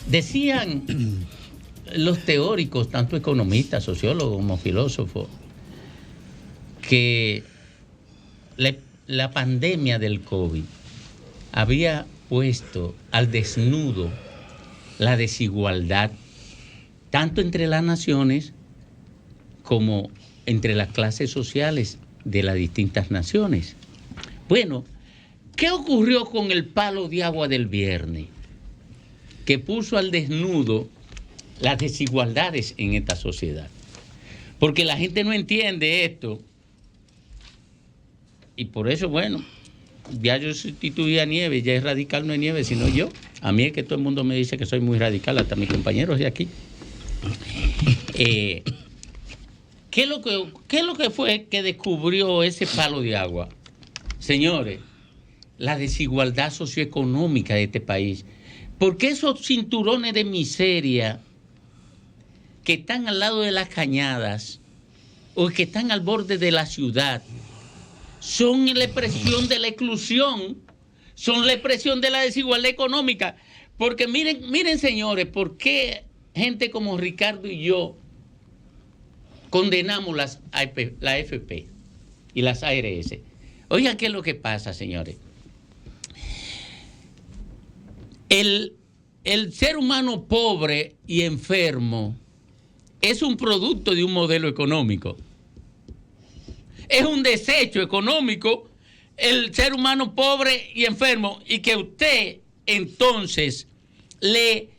Decían los teóricos, tanto economistas, sociólogos como filósofos, que la pandemia del COVID había puesto al desnudo la desigualdad tanto entre las naciones como entre las clases sociales de las distintas naciones. Bueno, ¿qué ocurrió con el palo de agua del viernes? Que puso al desnudo las desigualdades en esta sociedad. Porque la gente no entiende esto. Y por eso, bueno, ya yo sustituí a Nieves, ya es radical, no es Nieves, sino yo. A mí es que todo el mundo me dice que soy muy radical, hasta mis compañeros de aquí. ¿Qué es lo que fue que descubrió ese palo de agua? Señores, la desigualdad socioeconómica de este país. Porque esos cinturones de miseria que están al lado de las cañadas o que están al borde de la ciudad son la expresión de la exclusión, son la expresión de la desigualdad económica. Porque miren señores, ¿por qué gente como Ricardo y yo condenamos la AFP y las ARS? Oigan, ¿qué es lo que pasa, señores? El ser humano pobre y enfermo es un producto de un modelo económico. Es un desecho económico el ser humano pobre y enfermo, y que usted entonces le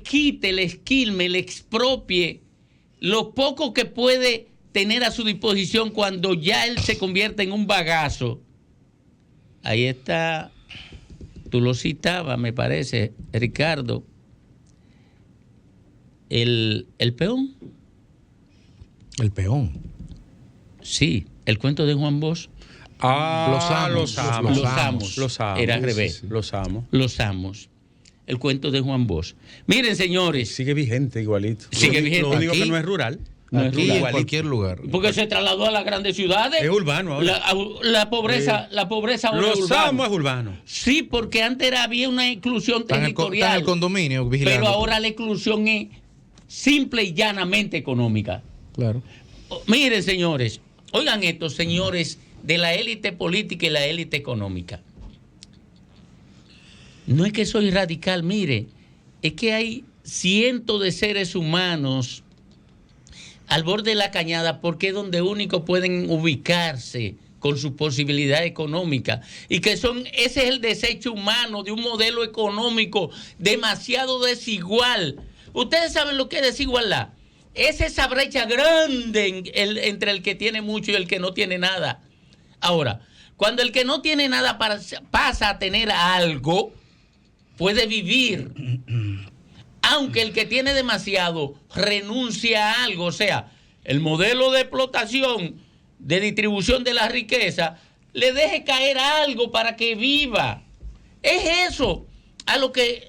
quite, le esquilme, le expropie lo poco que puede tener a su disposición cuando ya él se convierte en un bagazo. Ahí está. Tú lo citabas, me parece, Ricardo, el peón. ¿El peón? Sí, el cuento de Juan Bosch. Los amos. Era al revés. Sí. Los amos. El cuento de Juan Bosch. Miren, señores. Sigue vigente igualito. Sigue vigente. Lo único que no es rural. No es rural. En cualquier lugar. Porque se trasladó a las grandes ciudades. Es urbano ahora. La pobreza ahora Los amos es urbano. Sí, porque antes había una exclusión territorial. Está en el condominio vigilando. Pero ahora la exclusión es simple y llanamente económica. Claro. Miren, señores, oigan estos señores de la élite política y la élite económica. No es que soy radical, mire, es que hay cientos de seres humanos al borde de la cañada, porque es donde único pueden ubicarse con su posibilidad económica, y que ese es el desecho humano de un modelo económico demasiado desigual. Ustedes saben lo que es desigualdad. Es esa brecha grande entre el que tiene mucho y el que no tiene nada. Ahora, cuando el que no tiene nada pasa a tener algo, puede vivir. Aunque el que tiene demasiado renuncia a algo. O sea, el modelo de explotación, de distribución de la riqueza, le deje caer algo para que viva. Es eso a lo que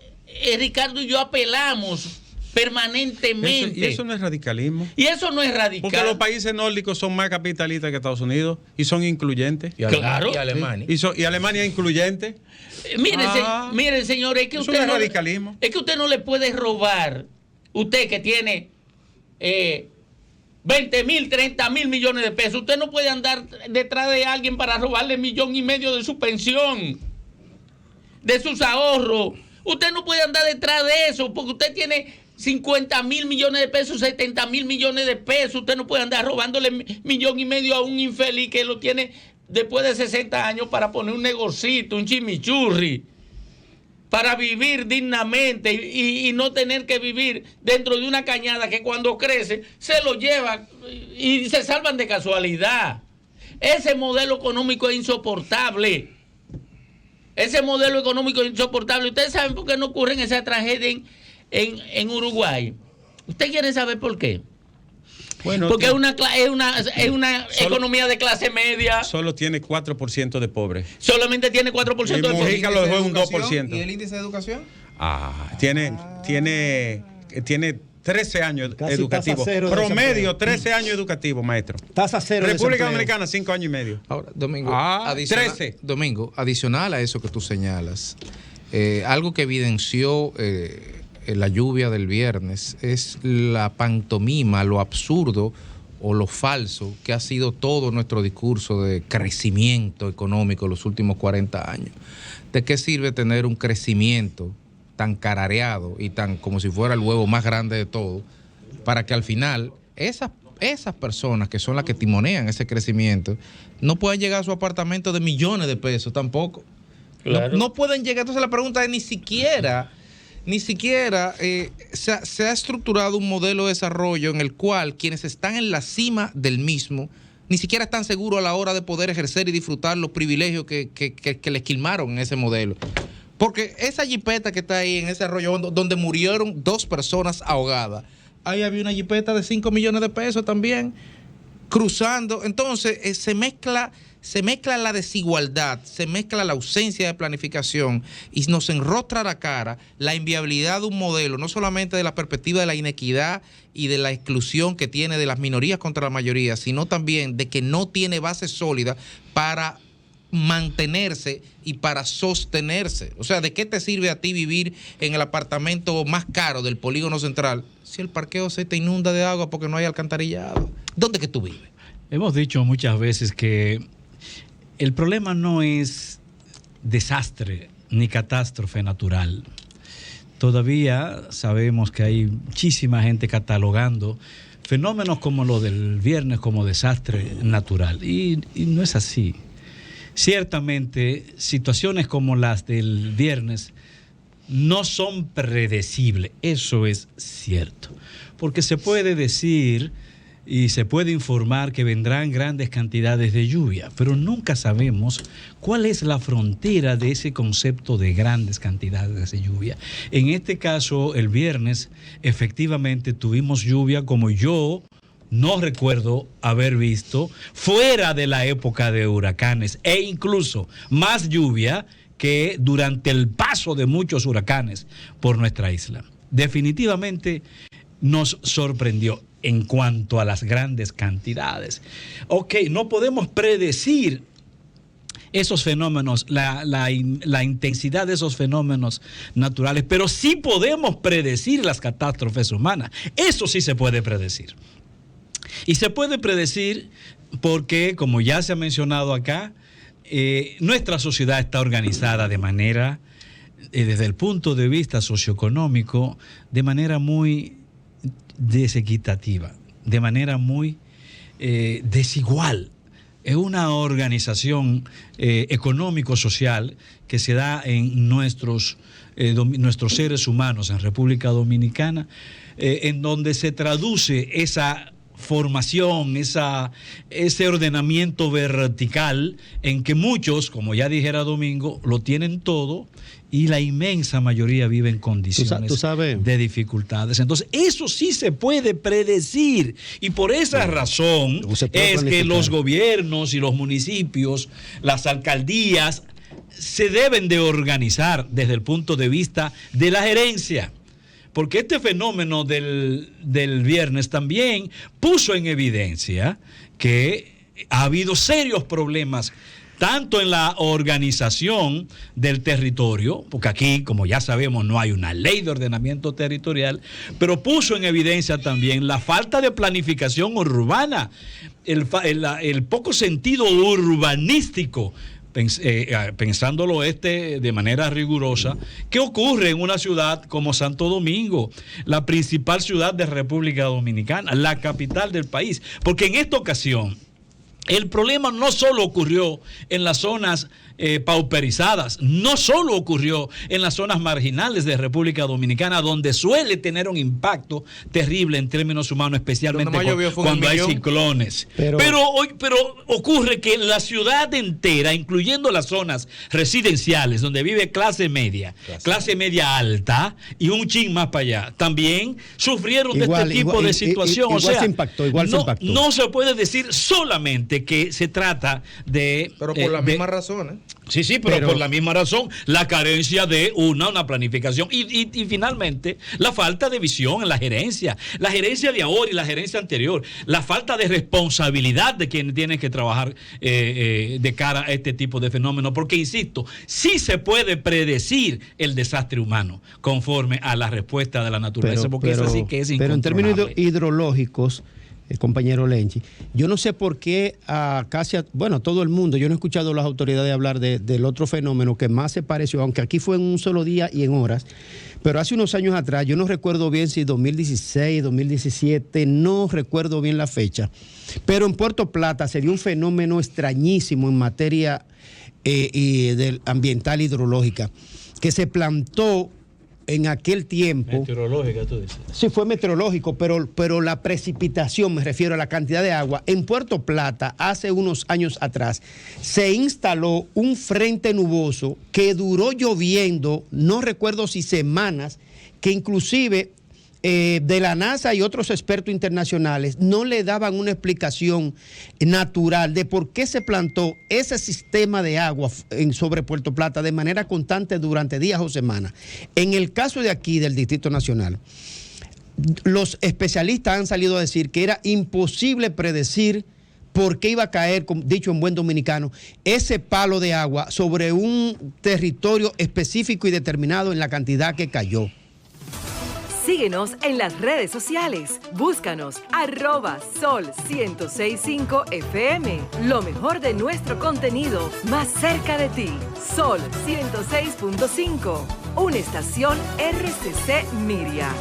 Ricardo y yo apelamos permanentemente. ¿Y eso no es radicalismo? Y eso no es radical. Porque los países nórdicos son más capitalistas que Estados Unidos y son incluyentes. Claro. Y Alemania. Y Alemania es incluyente. Miren, señores, es que eso usted no es radicalismo. Es que usted no le puede robar, usted que tiene 20,000, 30,000 millones de pesos, usted no puede andar detrás de alguien para robarle 1,5 millones de su pensión, de sus ahorros. Usted no puede andar detrás de eso, porque usted tiene 50,000 millones de pesos, 70,000 millones de pesos. Usted no puede andar robándole 1,5 millones a un infeliz que lo tiene después de 60 años para poner un negocito, un chimichurri, para vivir dignamente y no tener que vivir dentro de una cañada que cuando crece se lo lleva y se salvan de casualidad. Ese modelo económico es insoportable. Ese modelo económico es insoportable. ¿Ustedes saben por qué no ocurren esas tragedias en Uruguay? ¿Ustedes quieren saber por qué? Bueno, porque es una economía de clase media. Solo tiene 4% de pobres. Solamente tiene 4% de pobres. Mujica lo dejó en un 2%. ¿Y el índice de educación? Tiene 13 años Casi educativos. tasa cero de Promedio, desempleo. 13 años educativos, maestro. Tasa cero de República desempleo. Dominicana, 5 años y medio. Ahora, Domingo, 13. Domingo, adicional a eso que tú señalas, algo que evidenció la lluvia del viernes es la pantomima, lo absurdo o lo falso que ha sido todo nuestro discurso de crecimiento económico en los últimos 40 años. ¿De qué sirve tener un crecimiento tan carareado y tan como si fuera el huevo más grande de todo, para que al final esas personas que son las que timonean ese crecimiento no puedan llegar a su apartamento de millones de pesos tampoco? Claro. No pueden llegar. Entonces la pregunta es, ni siquiera se ha estructurado un modelo de desarrollo en el cual quienes están en la cima del mismo ni siquiera están seguros a la hora de poder ejercer y disfrutar los privilegios que les quilmaron en ese modelo. Porque esa jipeta que está ahí en ese arroyo hondo, donde murieron 2 personas ahogadas, ahí había una jipeta de 5 millones de pesos también, cruzando. Entonces se mezcla la desigualdad, se mezcla la ausencia de planificación y nos enrostra la cara la inviabilidad de un modelo, no solamente de la perspectiva de la inequidad y de la exclusión que tiene de las minorías contra la mayoría, sino también de que no tiene base sólida para mantenerse y para sostenerse. O sea, ¿de qué te sirve a ti vivir en el apartamento más caro del polígono central si el parqueo se te inunda de agua porque no hay alcantarillado? ¿Dónde que tú vives? Hemos dicho muchas veces que el problema no es desastre ni catástrofe natural. Todavía sabemos que hay muchísima gente catalogando fenómenos como lo del viernes como desastre natural. Y no es así. Ciertamente, situaciones como las del viernes no son predecibles. Eso es cierto. Porque se puede decir y se puede informar que vendrán grandes cantidades de lluvia, pero nunca sabemos cuál es la frontera de ese concepto de grandes cantidades de lluvia. En este caso, el viernes, efectivamente tuvimos lluvia como yo no recuerdo haber visto fuera de la época de huracanes, e incluso más lluvia que durante el paso de muchos huracanes por nuestra isla. Definitivamente nos sorprendió en cuanto a las grandes cantidades. Ok, no podemos predecir esos fenómenos, la intensidad de esos fenómenos naturales, pero sí podemos predecir las catástrofes humanas. Eso sí se puede predecir. Y se puede predecir porque, como ya se ha mencionado acá, nuestra sociedad está organizada de manera, desde el punto de vista socioeconómico, de manera muy desequitativa, de manera muy desigual. Es una organización económico-social que se da en nuestros seres humanos en República Dominicana, en donde se traduce esa formación, ese ordenamiento vertical en que muchos, como ya dijera Domingo, lo tienen todo y la inmensa mayoría vive en condiciones de dificultades. Entonces, eso sí se puede predecir y por esa razón es que los gobiernos y los municipios, las alcaldías, se deben de organizar desde el punto de vista de la gerencia. Porque este fenómeno del viernes también puso en evidencia que ha habido serios problemas tanto en la organización del territorio, porque aquí, como ya sabemos, no hay una ley de ordenamiento territorial, pero puso en evidencia también la falta de planificación urbana, el poco sentido urbanístico, pensándolo de manera rigurosa. ¿Qué ocurre en una ciudad como Santo Domingo, la principal ciudad de República Dominicana, la capital del país? Porque en esta ocasión el problema no solo ocurrió en las zonas pauperizadas, no solo ocurrió en las zonas marginales de República Dominicana, donde suele tener un impacto terrible en términos humanos, especialmente cuando hay ciclones. Pero ocurre que la ciudad entera, incluyendo las zonas residenciales, donde vive clase media alta y un chin más para allá, también sufrieron de este tipo de situación. No se puede decir solamente que se trata de... Pero por las mismas razones. Sí, pero por la misma razón, la carencia de una planificación y finalmente la falta de visión en la gerencia de ahora y la gerencia anterior, la falta de responsabilidad de quienes tienen que trabajar de cara a este tipo de fenómenos, porque insisto, sí se puede predecir el desastre humano conforme a la respuesta de la naturaleza, porque eso sí que es incontrolable. Pero en términos hidrológicos, compañero Lenchi, yo no sé por qué a todo el mundo, yo no he escuchado a las autoridades hablar del otro fenómeno que más se pareció, aunque aquí fue en un solo día y en horas, pero hace unos años atrás, yo no recuerdo bien si 2016, 2017, no recuerdo bien la fecha, pero en Puerto Plata se dio un fenómeno extrañísimo en materia ambiental hidrológica, que se plantó en aquel tiempo. Meteorológica, tú dices. Sí, fue meteorológico, pero la precipitación, me refiero a la cantidad de agua. En Puerto Plata, hace unos años atrás, se instaló un frente nuboso que duró lloviendo, no recuerdo si semanas, que inclusive de la NASA y otros expertos internacionales no le daban una explicación natural de por qué se plantó ese sistema de agua sobre Puerto Plata de manera constante durante días o semanas. En el caso de aquí, del Distrito Nacional, los especialistas han salido a decir que era imposible predecir por qué iba a caer, dicho en buen dominicano, ese palo de agua sobre un territorio específico y determinado en la cantidad que cayó. Síguenos en las redes sociales. Búscanos @Sol1065 FM. Lo mejor de nuestro contenido más cerca de ti. Sol 106.5. Una estación RCC Miria.